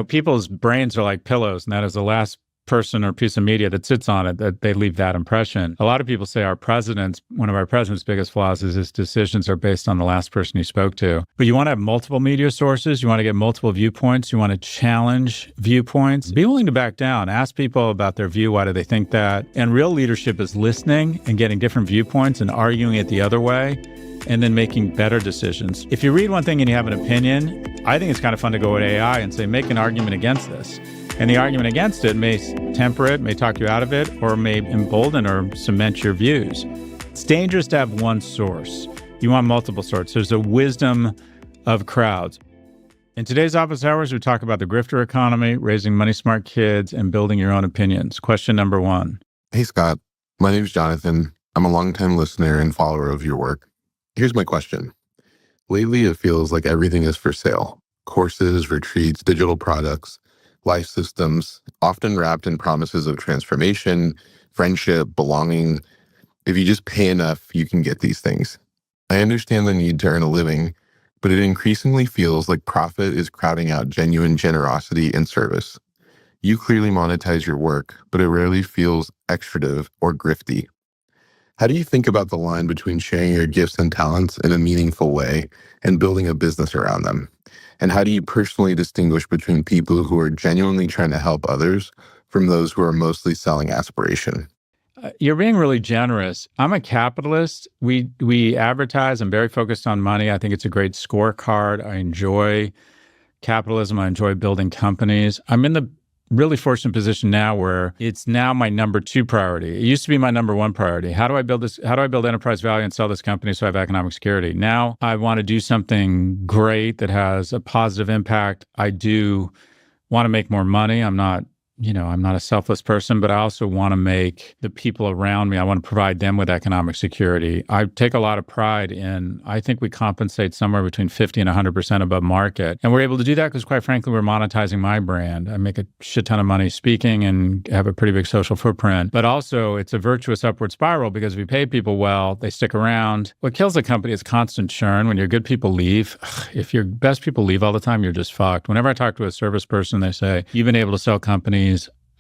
People's brains are like pillows, and that is the last person or piece of media that sits on it, that they leave that impression. A lot of people say one of our president's biggest flaws is his decisions are based on the last person he spoke to. But you want to have multiple media sources. You want to get multiple viewpoints. You want to challenge viewpoints. Be willing to back down. Ask people about their view. Why do they think that? And real leadership is listening and getting different viewpoints and arguing it the other way, and then making better decisions. If you read one thing and you have an opinion, I think it's kind of fun to go at AI and say, make an argument against this. And the argument against it may temper it, may talk you out of it, or may embolden or cement your views. It's dangerous to have one source. You want multiple sources. There's a wisdom of crowds. In today's Office Hours, we talk about the grifter economy, raising money-smart kids, and building your own opinions. Question number 1. Hey, Scott. My name's Jonathan. I'm a longtime listener and follower of your work. Here's my question. Lately, it feels like everything is for sale. Courses, retreats, digital products, life systems, often wrapped in promises of transformation, friendship, belonging. If you just pay enough, you can get these things. I understand the need to earn a living, but it increasingly feels like profit is crowding out genuine generosity and service. You clearly monetize your work, but it rarely feels extractive or grifty. How do you think about the line between sharing your gifts and talents in a meaningful way and building a business around them? And how do you personally distinguish between people who are genuinely trying to help others from those who are mostly selling aspiration? You're being really generous. I'm a capitalist. We advertise. I'm very focused on money. I think it's a great scorecard. I enjoy capitalism. I enjoy building companies. I'm in the really fortunate position now where it's now my number 2 priority. It used to be my number 1 priority. How do I build this? How do I build enterprise value and sell this company so I have economic security? Now I want to do something great that has a positive impact. I do want to make more money. I'm not a selfless person, but I also want to make the people around me, I want to provide them with economic security. I take a lot of pride in, I think we compensate somewhere between 50 and 100% above market. And we're able to do that because, quite frankly, we're monetizing my brand. I make a shit ton of money speaking and have a pretty big social footprint. But also, it's a virtuous upward spiral because if you pay people well, they stick around. What kills a company is constant churn. When your good people leave, if your best people leave all the time, you're just fucked. Whenever I talk to a service person, they say, you've been able to sell companies.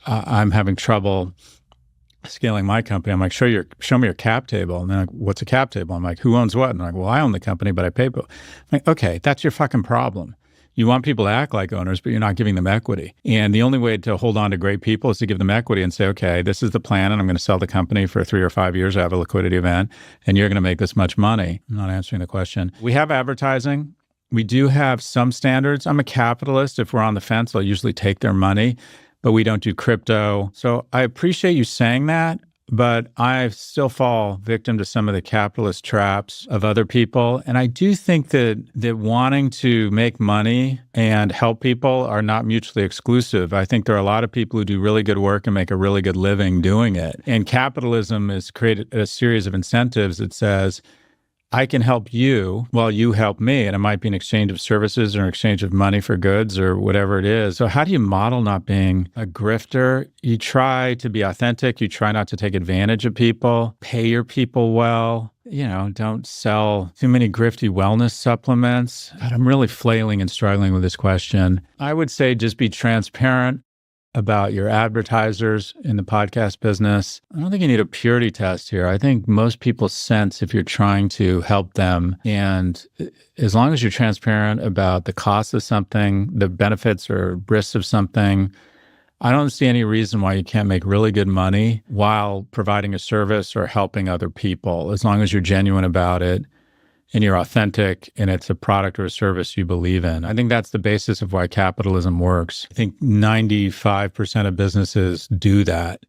I'm having trouble scaling my company. I'm like, show me your cap table. And they're like, what's a cap table? I'm like, who owns what? And I'm like, well, I own the company, but I pay people. I'm like, okay, that's your fucking problem. You want people to act like owners, but you're not giving them equity. And the only way to hold on to great people is to give them equity and say, okay, this is the plan, and I'm going to sell the company for 3 or 5 years. I have a liquidity event, and you're going to make this much money. I'm not answering the question. We have advertising. We do have some standards. I'm a capitalist. If we're on the fence, I'll usually take their money, but we don't do crypto. So I appreciate you saying that, but I still fall victim to some of the capitalist traps of other people. And I do think that wanting to make money and help people are not mutually exclusive. I think there are a lot of people who do really good work and make a really good living doing it. And capitalism has created a series of incentives that says, I can help you while you help me. And it might be an exchange of services or an exchange of money for goods or whatever it is. So how do you model not being a grifter? You try to be authentic. You try not to take advantage of people. Pay your people well. Don't sell too many grifty wellness supplements. But I'm really flailing and struggling with this question. I would say just be transparent about your advertisers in the podcast business. I don't think you need a purity test here. I think most people sense if you're trying to help them. And as long as you're transparent about the cost of something, the benefits or risks of something, I don't see any reason why you can't make really good money while providing a service or helping other people, as long as you're genuine about it and you're authentic and it's a product or a service you believe in. I think that's the basis of why capitalism works. I think 95% of businesses do that.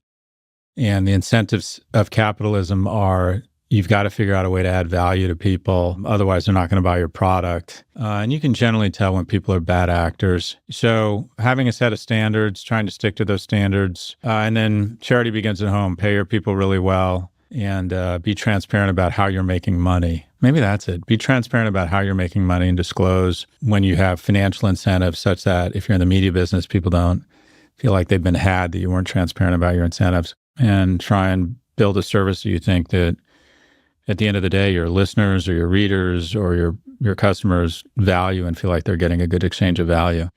And the incentives of capitalism are you've got to figure out a way to add value to people. Otherwise, they're not going to buy your product. And you can generally tell when people are bad actors. So having a set of standards, trying to stick to those standards, and then charity begins at home. Pay your people really well and be transparent about how you're making money. Maybe that's it. Be transparent about how you're making money and disclose when you have financial incentives such that if you're in the media business, people don't feel like they've been had, that you weren't transparent about your incentives. And try and build a service that you think that at the end of the day, your listeners or your readers or your customers value and feel like they're getting a good exchange of value.